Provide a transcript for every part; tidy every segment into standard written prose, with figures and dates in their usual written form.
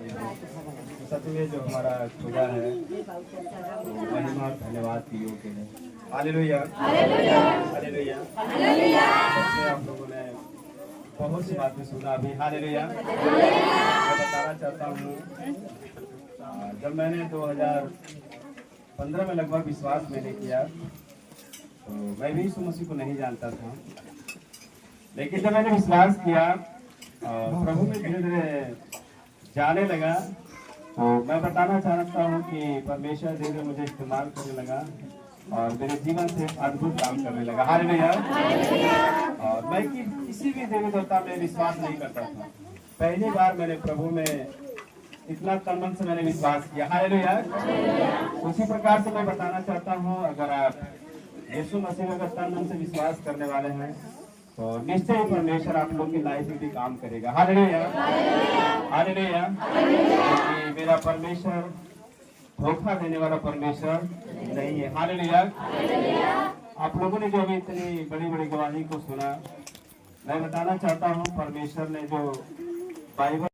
सच में जो हमारा खुदा है महिमा और धन्यवाद की योग्य है। Hallelujah hallelujah hallelujah hallelujah. आप लोगों ने बहुत सी बातें सुना अभी। हालेलुया। मैं बताना चाहता हूँ, जब मैंने 2015 में लगभग विश्वास मैंने किया, तो मैं भी यीशु मसीह को नहीं जानता था, लेकिन जब मैंने विश्वास किया और प्रभु में धीरे धीरे जाने लगा, तो मैं बताना चाहता हूँ कि परमेश्वर धीरे धीरे मुझे इस्तेमाल करने लगा और मेरे जीवन से अद्भुत काम करने लगा। हालेलुया। और मैं किसी भी देवी देवता में विश्वास नहीं करता था। पहली बार मैंने प्रभु में इतना तन मन से मैंने विश्वास किया। हालेलुया। उसी प्रकार से मैं बताना चाहता हूँ, अगर आप यीशु मसीह में तन मन से विश्वास करने वाले हैं तो निश्चय ही परमेश्वर आप लोग की लाइफ में भी काम करेगा। Hallelujah hallelujah. क्योंकि मेरा परमेश्वर धोखा देने वाला परमेश्वर नहीं है। हालेलुया। आप लोगों ने जो अभी इतनी बड़ी बड़ी गवाही को सुना, मैं बताना चाहता हूँ परमेश्वर ने जो बाइबल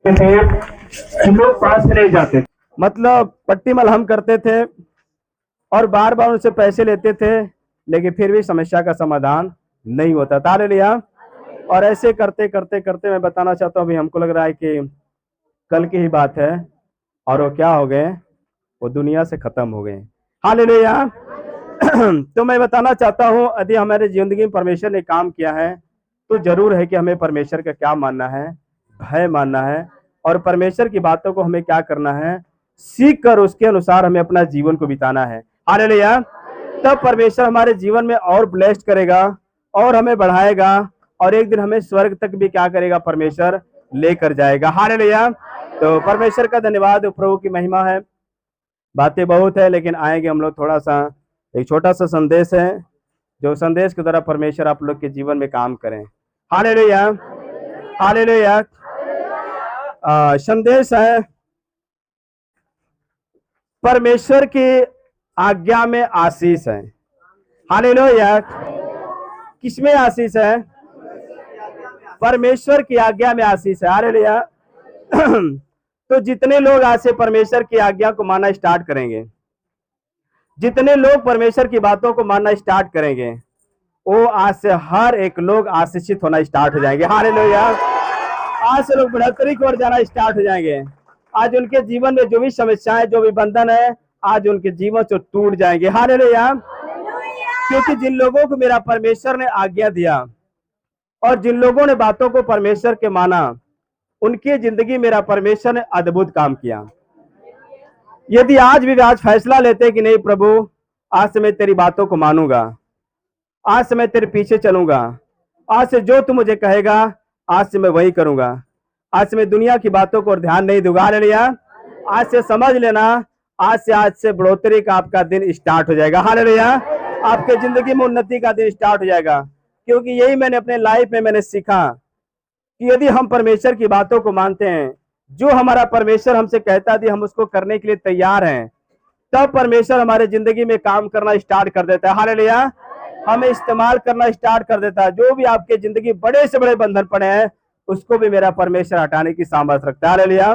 थे, लोग पास में नहीं जाते, मतलब पट्टी मलहम करते थे और बार बार उनसे पैसे लेते थे, लेकिन फिर भी समस्या का समाधान नहीं होता था। हालेलुया। और ऐसे करते करते करते मैं बताना चाहता हूँ, अभी हमको लग रहा है कि कल की ही बात है और वो क्या हो गए, वो दुनिया से खत्म हो गए। हालेलुया। तो मैं बताना चाहता हूँ, यदि हमारे जिंदगी में परमेश्वर ने काम किया है तो जरूर है कि हमें परमेश्वर का क्या मानना है, भय मानना है, और परमेश्वर की बातों को हमें क्या करना है, सीख कर उसके अनुसार हमें अपना जीवन को बिताना है। हालेलुया। तब परमेश्वर हमारे जीवन में और ब्लेस्ड करेगा और हमें बढ़ाएगा, और एक दिन हमें स्वर्ग तक भी क्या करेगा, परमेश्वर लेकर जाएगा। हालेलुया। तो परमेश्वर का धन्यवाद, प्रभु की महिमा है। बातें बहुत है, लेकिन आएंगे हम लोग थोड़ा सा, एक छोटा सा संदेश है, जो संदेश के द्वारा परमेश्वर आप लोग के जीवन में काम करें। Hallelujah hallelujah. संदेश है, परमेश्वर की आज्ञा में आशीष है। हालेलुया। किसमें आशीष है? परमेश्वर की आज्ञा में आशीष है। हालेलुया। तो जितने लोग आज से परमेश्वर की आज्ञा को मानना स्टार्ट करेंगे, जितने लोग परमेश्वर की बातों को मानना स्टार्ट करेंगे, वो आज से हर एक लोग आशीषित होना स्टार्ट हो जाएंगे। हालेलुया। आज से लोग बढ़ोतरी की ओर जाना स्टार्ट हो जाएंगे। आज उनके जीवन में जो भी समस्याएं, जो भी बंधन है, आज उनके जीवन से टूट जाएंगे। हालेलुया। क्योंकि जिन लोगों को मेरा परमेश्वर ने आज्ञा दिया और जिन लोगों ने बातों को परमेश्वर के माना, उनकी जिंदगी मेरा परमेश्वर ने अद्भुत काम किया। यदि आज भी आज फैसला लेते कि नहीं प्रभु, आज से मैं तेरी बातों को मानूंगा, आज से मैं तेरे पीछे चलूंगा, आज से जो तू मुझे कहेगा आज से मैं वही करूंगा, आज से मैं दुनिया की बातों को ध्यान नहीं दूंगा। हालेलुया। आज से समझ लेना, आज से बढ़ोतरी का आपका दिन स्टार्ट हो जाएगा। हालेलुया। आपके जिंदगी में उन्नति का दिन स्टार्ट हो जाएगा। क्योंकि यही मैंने अपने लाइफ में मैंने सीखा कि यदि हम परमेश्वर की बातों को मानते हैं, जो हमारा परमेश्वर हमसे कहता है हम उसको करने के लिए तैयार हैं, तब परमेश्वर हमारे जिंदगी में काम करना स्टार्ट कर देता है। हालेलुया। हमें इस्तेमाल करना स्टार्ट कर देता है। जो भी आपके जिंदगी बड़े से बड़े बंधन पड़े हैं, उसको भी मेरा परमेश्वर हटाने की सामर्थ्य रखता है। हालेलुया।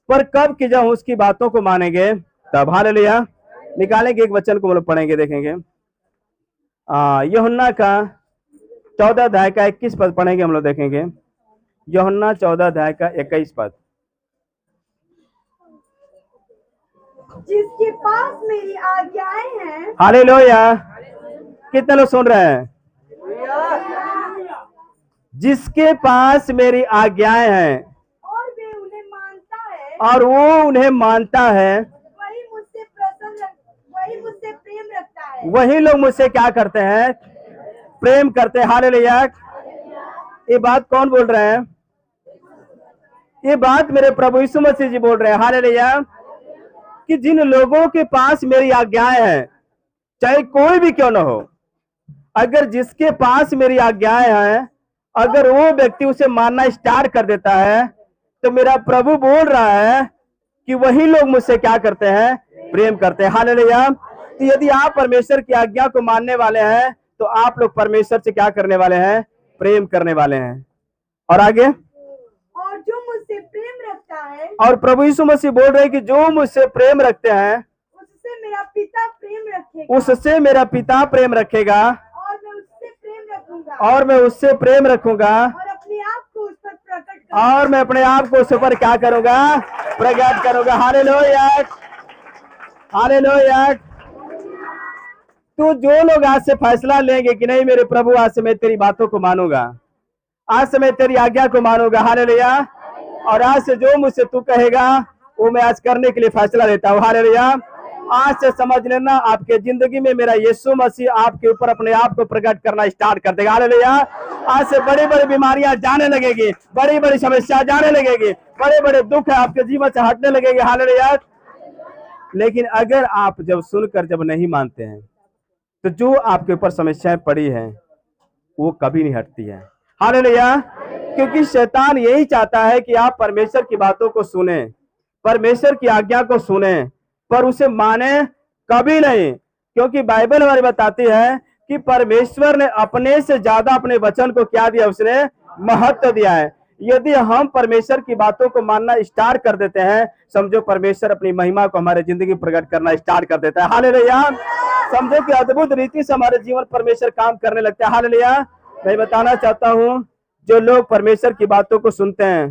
पर कब कि जब उसकी बातों को मानेंगे तब। हालेलुया। निकालेंगे एक वचन को हम लोग पढ़ेंगे, देखेंगे यूहन्ना का 14 अध्याय का 21 पद पढ़ेंगे हम लोग, देखेंगे यूहन्ना 14 अध्याय का 21 पद। जिसके पास मेरी आज्ञाएं हैं। हालेलुया। कितने लोग सुन रहे हैं? जिसके पास मेरी आज्ञाएं हैं और वे उन्हें मानता है, और वो उन्हें मानता है, वही मुझसे प्रेम रखता है। वही लोग मुझसे क्या करते हैं? प्रेम करते हैं। हालेलुया। ये बात कौन बोल रहे हैं? ये बात मेरे प्रभु यीशु मसीह जी बोल रहे हैं। हालेलुया। कि जिन लोगों के पास मेरी आज्ञाएं हैं, चाहे कोई भी क्यों ना हो, अगर जिसके पास मेरी आज्ञाएं हैं, अगर वो व्यक्ति उसे मानना स्टार्ट कर देता है, तो मेरा प्रभु बोल रहा है कि वही लोग मुझसे क्या करते हैं? प्रेम करते हैं। हालेलुया। तो यदि आप परमेश्वर की आज्ञा को मानने वाले हैं, तो आप लोग परमेश्वर से क्या करने वाले हैं? प्रेम करने वाले हैं। और आगे, और जो मुझसे प्रेम रखता है, और प्रभु यीशु मसीह बोल रहे हैं कि जो मुझसे प्रेम रखते हैं, उससे मेरा पिता प्रेम रखेगा, उससे मेरा पिता प्रेम रखेगा, और मैं उससे प्रेम रखूंगा, और मैं उससे प्रेम रखूंगा, और अपने आप को उस पर प्रकट करूंगा, और मैं अपने आप को उस पर क्या करूंगा? प्रकट करूंगा। हालेलुया। हालेलुया। तो जो लोग आज से फैसला लेंगे कि नहीं मेरे प्रभु, आज से मैं तेरी बातों को मानूंगा, आज से मैं तेरी आज्ञा को मानूंगा। हालेलुया। और आज से जो मुझसे तू कहेगा वो मैं आज करने के लिए फैसला लेता हूँ। हालेलुया। आज से समझ लेना, आपके जिंदगी में मेरा यीशु मसीह आपके ऊपर अपने आप को प्रकट करना स्टार्ट कर देगा। हालेलुया। आज से बड़ी बड़ी बीमारियां जाने लगेगी, बड़ी बड़ी समस्या जाने लगेगी, बड़े बड़े दुख है आपके जीवन से हटने लगेंगे। हालेलुया। लेकिन अगर आप जब सुनकर जब नहीं मानते हैं, तो जो आपके ऊपर समस्याएं पड़ी हैं वो कभी नहीं हटती है। हालेलुया। क्योंकि शैतान यही चाहता है कि आप परमेश्वर की बातों को सुने, परमेश्वर की आज्ञा को सुने, पर उसे माने कभी नहीं। क्योंकि बाइबल हमारी बताती है कि परमेश्वर ने अपने से ज्यादा अपने वचन को क्या दिया? उसने महत्व दिया है। यदि हम परमेश्वर की बातों को मानना स्टार्ट कर देते हैं, समझो परमेश्वर अपनी महिमा को हमारे जिंदगी प्रकट करना स्टार्ट कर देता है। हालेलुया। समझो कि अद्भुत रीति से हमारे जीवन परमेश्वर काम करने लगता है। हालेलुया। मैं बताना चाहता हूँ, जो लोग परमेश्वर की बातों को सुनते हैं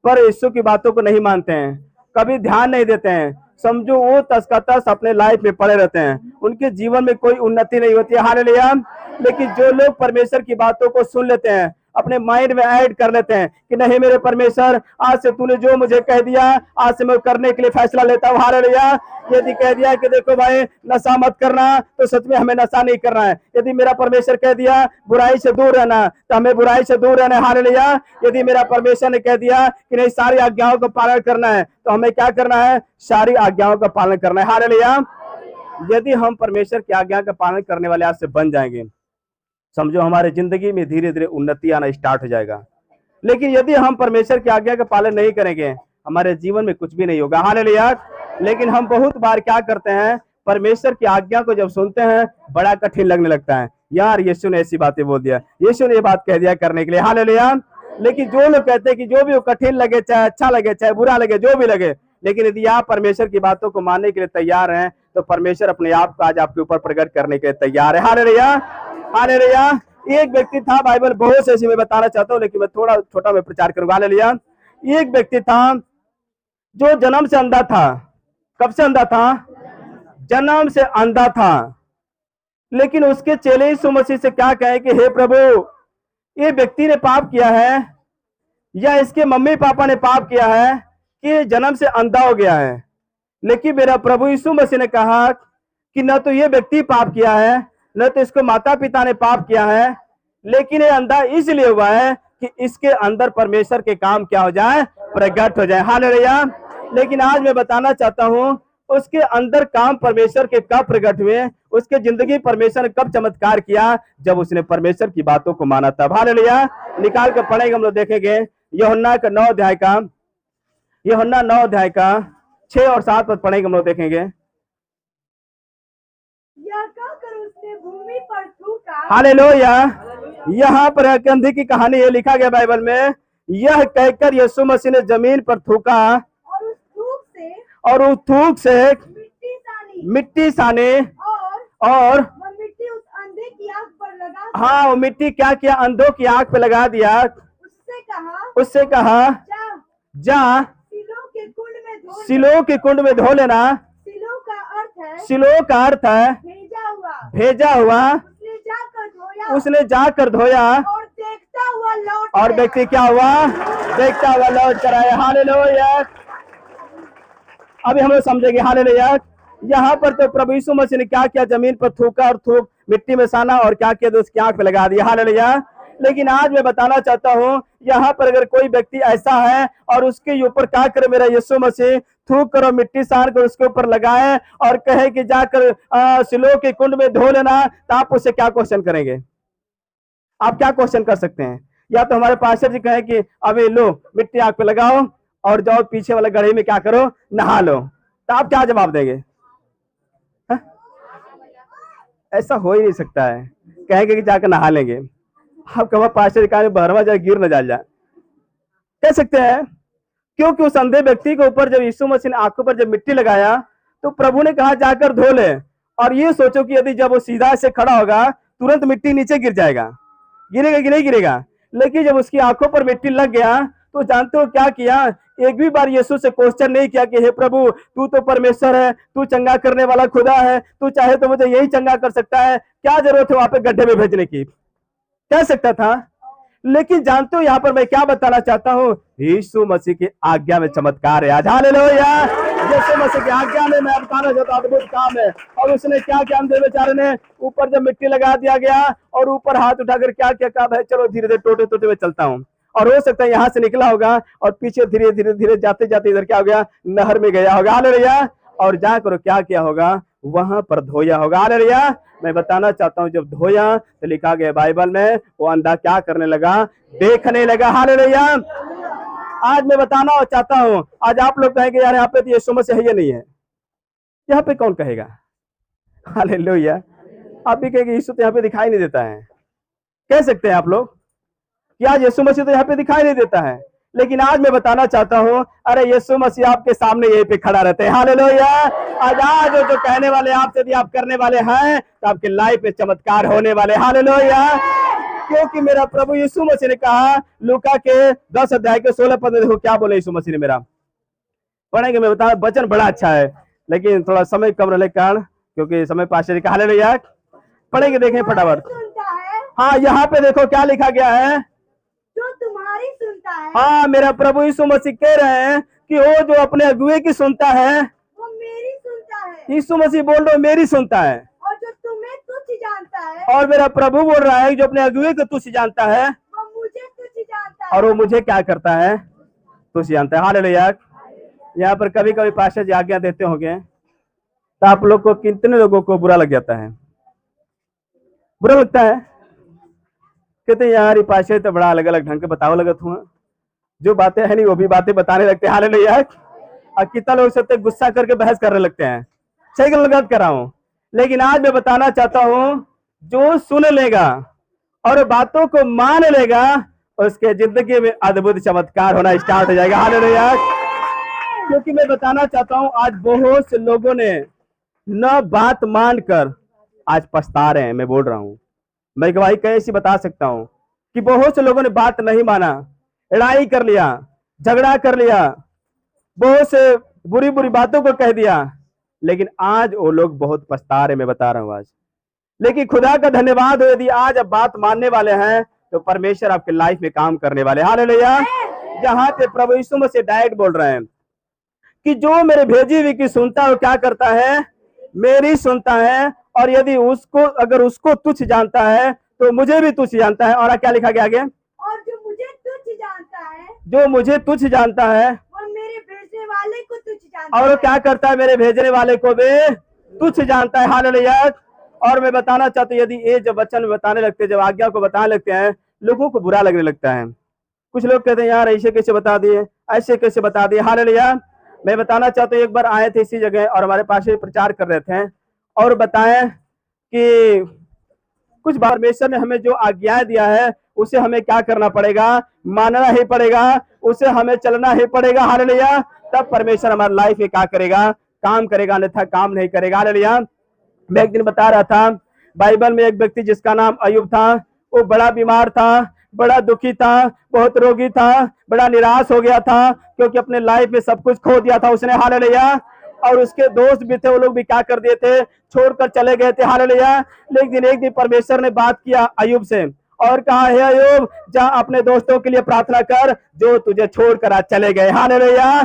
पर यीशु की बातों को नहीं मानते हैं, कभी ध्यान नहीं देते हैं, समझो वो तस अपने लाइफ में पड़े रहते हैं, उनके जीवन में कोई उन्नति नहीं होती है। हालेलुया। लेकिन जो लोग परमेश्वर की बातों को सुन लेते हैं, अपने माइंड में ऐड कर लेते हैं कि नहीं मेरे परमेश्वर, आज से तूने जो मुझे कह दिया, आज से मैं करने के लिए फैसला लेता हूँ। हालेलुया। यदि कह दिया कि देखो भाई नशा मत करना, तो सच में हमें नशा नहीं करना है। यदि मेरा परमेश्वर कह दिया बुराई से दूर रहना, तो हमें बुराई से दूर रहना है। हालेलुया। यदि मेरा परमेश्वर ने कह दिया कि नहीं सारी आज्ञाओं का पालन करना है, तो हमें क्या करना है? सारी आज्ञाओं का पालन करना है। हालेलुया। यदि हम परमेश्वर की आज्ञा का पालन करने वाले आज से बन जाएंगे, समझो हमारे जिंदगी में धीरे धीरे उन्नति आना स्टार्ट हो जाएगा। लेकिन यदि हम परमेश्वर की आज्ञा का पालन नहीं करेंगे, हमारे जीवन में कुछ भी नहीं होगा। हालेलुया। लेकिन हम बहुत बार क्या करते हैं? परमेश्वर की आज्ञा को जब सुनते हैं बड़ा कठिन लगने लगता है। यार यीशु ने ऐसी बातें बोल दिया, यीशु ने ये बात कह दिया करने के लिए। हालेलुया। लेकिन जो लोग कहते हैं कि जो भी वो कठिन लगे, चाहे अच्छा लगे, चाहे बुरा लगे, जो भी लगे, लेकिन यदि आप परमेश्वर की बातों को मानने के लिए तैयार हैं तो परमेश्वर अपने आप को आज आपके ऊपर प्रकट करने के लिए तैयार है। Hallelujah, hallelujah. एक व्यक्ति था, बाइबल बहुत से ऐसी मैं बताना चाहता हूँ, लेकिन मैं थोड़ा छोटा में प्रचार करूंगा। हालेलुया। एक व्यक्ति था जो जन्म से अंधा था। कब से अंधा था? जन्म से अंधा था। लेकिन उसके चेले यीशु मसीह से क्या कहे कि हे प्रभु, ये व्यक्ति ने पाप किया है या इसके मम्मी पापा ने पाप किया है कि जन्म से अंधा हो गया है। लेकिन मेरा प्रभु यीशु मसीह ने कहा कि न तो ये व्यक्ति पाप किया है, न तो इसको माता पिता ने पाप किया है, लेकिन ये अंधा इसलिए हुआ है कि इसके अंदर परमेश्वर के काम क्या हो जाए? प्रकट हो जाए। हालेलुया। लेकिन आज मैं बताना चाहता हूं उसके अंदर काम परमेश्वर के कब प्रकट हुए, उसके जिंदगी परमेश्वर ने कब चमत्कार किया? जब उसने परमेश्वर की बातों को माना तब। हालेलुया। निकाल कर पढ़ेंगे, हम लोग देखेंगे यूहन्ना का 9 अध्याय का, यूहन्ना 9 अध्याय का 6 और 7 पद पढ़ेंगे, हम लोग देखेंगे। यह कहकर उसने भूमि पर थूका। हालेलुया। यहाँ पर कंधे की कहानी है, लिखा गया बाइबल में, यह कहकर यीशु मसीह ने जमीन पर थूका और उस थूक से मिट्टी साने और वह मिट्टी उस अंधे की आंख पर लगा दी। हाँ, वो मिट्टी क्या किया? अंधों की आंख पे लगा दिया। उससे कहा जा सिलो के कुंड में धो लेना। सिलो का अर्थ है भेजा हुआ। उसने जाकर धोया और देखता हुआ लौट और व्यक्ति क्या हुआ? देखता हुआ लौट कर आया। हालेलुया। अभी हम लोग समझेंगे। हालेलुया। यहाँ पर तो प्रभु यीशु मसीह ने क्या किया? जमीन पर थूका और थूक मिट्टी में साना और क्या किया? तो उसकी आंख पे लगा दिया। हालेलुया। लेकिन आज मैं बताना चाहता हूँ, यहाँ पर अगर कोई व्यक्ति ऐसा है और उसके ऊपर क्या करे मेरा यीशु मसीह? थूक करो, मिट्टी सान कर उसके ऊपर लगाए और कहे कि जाकर सिलो के कुंड में धो लेना, तो आप उससे क्या क्वेश्चन करेंगे? आप क्या क्वेश्चन कर सकते हैं? या तो हमारे पास्टर जी कहे कि अभी लो मिट्टी आंख पे लगाओ और जाओ पीछे वाले गड्ढे में क्या करो? नहा लो, तो आप क्या जवाब देंगे? हा? ऐसा हो ही नहीं सकता है। कहेंगे कि जाकर नहा लेंगे। आप कहो पास्टर जी कहा बहरवा जाए गिर न जा कह सकते हैं, क्योंकि उस अंधे व्यक्ति के ऊपर जब यीशु मसीह ने आंखों पर जब मिट्टी लगाया तो प्रभु ने कहा जाकर धो ले। और ये सोचो कि यदि जब वो सीधा से खड़ा होगा तुरंत मिट्टी नीचे गिर जाएगा, गिरेगा कि नहीं गिरेगा? लेकिन जब उसकी आंखों पर मिट्टी लग गया तो जानते हो क्या किया? एक भी बार यीशु से क्वेश्चन नहीं किया कि हे प्रभु, तू तो परमेश्वर है, तू चंगा करने वाला खुदा है, तू चाहे तो मुझे यही चंगा कर सकता है, क्या जरूरत है वहां पे गड्ढे में भेजने की? कह सकता था। लेकिन जानते हो यहाँ पर मैं क्या बताना चाहता हूँ? यीशु मसीह की आज्ञा में चमत्कार है आज। हालेलुया। यीशु मसीह की आज्ञा में मैं बताना चाहता हूँ अद्भुत काम है। और उसने क्या किया? अंधे बेचारे ने ऊपर जब मिट्टी लगा दिया गया और ऊपर हाथ उठाकर क्या किया? कहा भाई चलो धीरे धीरे टोटे टोटे में चलता हूँ। और हो सकता है यहाँ से निकला होगा और पीछे धीरे धीरे धीरे जाते जाते इधर क्या हो गया? नहर में गया होगा। हालेलुया। और जाकर क्या किया होगा? वहां पर धोया होगा। हालेलुया। मैं बताना चाहता हूँ जब धोया तो लिखा गया बाइबल में वो अंधा क्या करने लगा? देखने लगा। हालेलुया। आज मैं बताना चाहता हूँ, आज आप लोग कहेंगे यार यहाँ पे तो यीशु मसीह है, ये नहीं है। यहाँ पे कौन कहेगा? हालेलुया। आप भी कहेंगे यीशु तो यहाँ पे दिखाई नहीं देता है। कह सकते हैं आप लोग कि आज यीशु मसीह तो यहाँ पे दिखाई नहीं देता है। लेकिन आज मैं बताना चाहता हूँ, अरे यीशु मसीह आपके सामने यहीं पे खड़ा रहते हैं। हालेलुया। आज जो कहने वाले आपसे यदि आप करने वाले हैं तो आपके लाइफ में चमत्कार होने वाले। हालेलुया। क्योंकि मेरा प्रभु यीशु मसीह ने कहा लूका के 10 अध्याय के 16 पद में, देखो क्या बोले यीशु मसीह ने। मेरा पढ़ेंगे, मैं बता, वचन बड़ा अच्छा है लेकिन थोड़ा समय कम रहने के कारण, क्योंकि समय पास। हालेलुया। पढ़ेंगे, देखें फटाफट। हाँ, यहाँ पे देखो क्या लिखा गया है? जो तुम्हारी सुनता है। हाँ, मेरा प्रभु यीशु मसीह कह रहे हैं कि वो जो अपने अगुए की सुनता है वो मेरी सुनता है। यीशु मसीह बोल रहे मेरी सुनता है। और जो तुम्हें तुच्छ जानता है। और मेरा प्रभु बोल रहा है जो अपने अगुए को तुच्छ जानता है वो मुझे तुच्छ जानता है। और वो मुझे क्या करता है? तुच्छ जानता है। हालेलुया। यहाँ पर कभी कभी पास्टर जी आज्ञा देते होंगे तो आप लोग को कितने लोगों को बुरा लग जाता है? बुरा लगता है? कहते यार ये पास्टर तो बड़ा अलग अलग ढंग के बताओ लगत हुआ, जो बातें है नहीं वो भी बातें बताने लगते हैं। हालेलुया। और कितना लोग सकते गुस्सा करके बहस करने लगते हैं। सही गलत कर रहा हूं, लेकिन आज मैं बताना चाहता हूं जो सुन लेगा और बातों को मान लेगा उसके जिंदगी में अद्भुत चमत्कार होना स्टार्ट हो जाएगा। हालेलुया। क्योंकि मैं बताना चाहता हूं आज बहुत से लोगों ने न बात मानकर आज पछता रहे हैं। मैं बोल रहा हूं, मैं गवाही कैसी बता सकता हूं कि बहुत से लोगों ने बात नहीं माना, लड़ाई कर लिया, झगड़ा कर लिया, बहुत से बुरी बुरी बातों को कह दिया, लेकिन आज वो लोग बहुत पछता रहे। मैं बता रहा हूं आज, लेकिन खुदा का धन्यवाद हो, यदि आज आप बात मानने वाले हैं तो परमेश्वर आपके लाइफ में काम करने वाले। हालेलुया। जहां पे प्रभु यीशु मसीह डायरेक्ट बोल रहे हैं कि जो मेरे भेजी हुई की सुनता है वो क्या करता है, मेरी सुनता है, और यदि उसको अगर उसको तुच्छ जानता है तो मुझे भी तुच्छ जानता है। और क्या लिखा गया आगे, और जो मुझे तुच्छ जानता है, जो मुझे तुच्छ जानता है वो मेरे भेजने वाले को तुच्छ जानता और है। वो क्या करता है, मेरे भेजने वाले को भी तुच्छ जानता है। हालेलुया। और मैं बताना चाहता हूँ, यदि ये जब वचन बताने लगते हैं, जब आज्ञा को बताने लगते हैं, लोगों को बुरा लगने लगता है। कुछ लोग कहते हैं यार ऐसे कैसे बता दिए, ऐसे कैसे बता दिए। हालेलुया। मैं बताना चाहता हूँ, एक बार आए थे इसी जगह और हमारे पास प्रचार कर रहे थे और बताएं कि कुछ परमेश्वर ने हमें जो आज्ञाएं दिया है उसे हमें क्या करना पड़ेगा, मानना ही पड़ेगा, उसे हमें चलना ही पड़ेगा। हालेलुया। तब परमेश्वर हमारी लाइफ में क्या करेगा, काम करेगा, अन्यथा काम नहीं करेगा। हालेलुया। मैं एक दिन बता रहा था, बाइबल में एक व्यक्ति जिसका नाम अय्यूब था, वो बड़ा बीमार था, बड़ा दुखी था, बहुत रोगी था, बड़ा निराश हो गया था, क्योंकि अपने लाइफ में सब कुछ खो दिया था उसने। हालेलुया। और उसके दोस्त भी थे, वो लोग भी क्या कर दिए थे, छोड़कर चले गए थे। हालेलुया। लेकिन एक दिन परमेश्वर ने बात किया अय्यूब से और कहा, हे अय्यूब, जा अपने दोस्तों के लिए प्रार्थना कर जो तुझे छोड़कर आज चले गए। हालेलुया।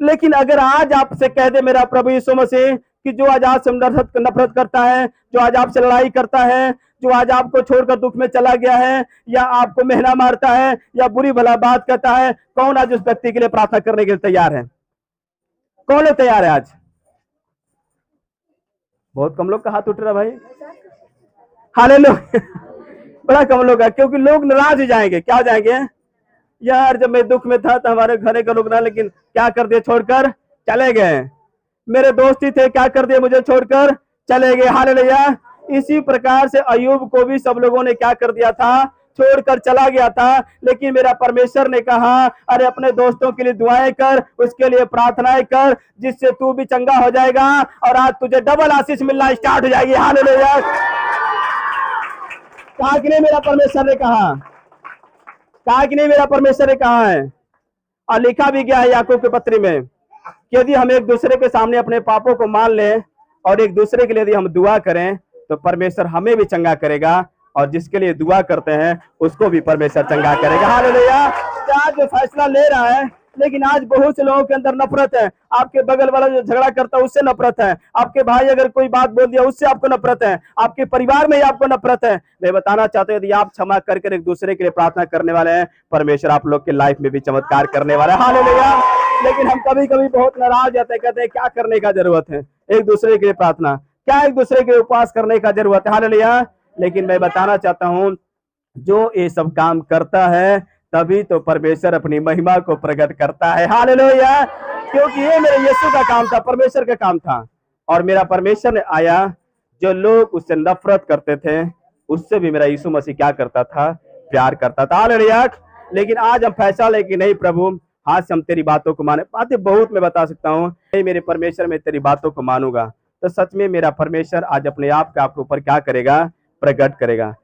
लेकिन अगर आज आपसे कह दे मेरा प्रभु यीशु मसीह कि जो आज आपसे नफरत करता है, जो आज आपसे लड़ाई करता है, जो आज आपको छोड़कर दुख में चला गया है, या आपको मेहना मारता है, या बुरी भला बात करता है, कौन आज उस व्यक्ति के लिए प्रार्थना करने के लिए तैयार है? कौन लोग तैयार है आज? बहुत कम लोग का हाथ उठ रहा भाई। हालेलुया। बड़ा कम लोग है, क्योंकि लोग नाराज हो जाएंगे। क्या हो जाएंगे, यार जब मैं दुख में था तो हमारे घर के लोग ना, लेकिन क्या कर दिए, छोड़कर चले गए। मेरे दोस्त ही थे, क्या कर दिए, मुझे छोड़कर चले गए। हालेलुया। इसी प्रकार से अय्यूब को भी सब लोगों ने क्या कर दिया था, छोड़कर चला गया था। लेकिन मेरा परमेश्वर ने कहा, अरे अपने दोस्तों के लिए दुआएं कर, उसके लिए प्रार्थनाएं कर, जिससे तू भी चंगा हो जाएगा और आज तुझे डबल आशीष मिलना स्टार्ट हो जाएगी। हालेलुया। कहा कि नहीं मेरा परमेश्वर ने कहा, कहा कि नहीं मेरा परमेश्वर ने कहा है। और लिखा भी गया है याकूब के पत्री में कि यदि हम एक दूसरे के सामने अपने पापों को मान लें और एक दूसरे के लिए यदि हम दुआ करें तो परमेश्वर हमें भी चंगा करेगा, और जिसके लिए दुआ करते हैं उसको भी परमेश्वर चंगा करेगा। हालेलुया। आज जो फैसला ले रहा है, लेकिन आज बहुत से लोगों के अंदर नफरत है। आपके बगल वाला जो झगड़ा करता है उससे नफरत है, आपके भाई अगर कोई बात बोल दिया उससे आपको नफरत है, आपके परिवार में ही आपको नफरत है। मैं बताना चाहता हूँ, यदि आप क्षमा करके एक दूसरे के लिए प्रार्थना करने वाले हैं, परमेश्वर आप लोग के लाइफ में भी चमत्कार करने वाला है। हालेलुया। लेकिन हम कभी कभी बहुत नाराज जाते हैं, कहते हैं क्या करने का जरूरत है एक दूसरे के लिए प्रार्थना, क्या एक दूसरे के उपवास करने का जरूरत है। हालेलुया। लेकिन मैं बताना चाहता हूं, जो ये सब काम करता है तभी तो परमेश्वर अपनी महिमा को प्रकट करता है। हालेलुया। क्योंकि ये मेरे यीशु का काम था, परमेश्वर का काम था, और मेरा परमेश्वर ने आया, जो लोग उससे नफरत करते थे उससे भी मेरा यीशु मसीह क्या करता था, प्यार करता था। हालेलुया। लेकिन आज हम फैसला लेके नहीं प्रभु आज से हम तेरी बातों को माने। बातें बहुत मैं बता सकता हूँ, मेरे परमेश्वर मैं तेरी बातों को मानूंगा, तो सच में मेरा परमेश्वर आज अपने आप के आपके ऊपर क्या करेगा, प्रकट करेगा।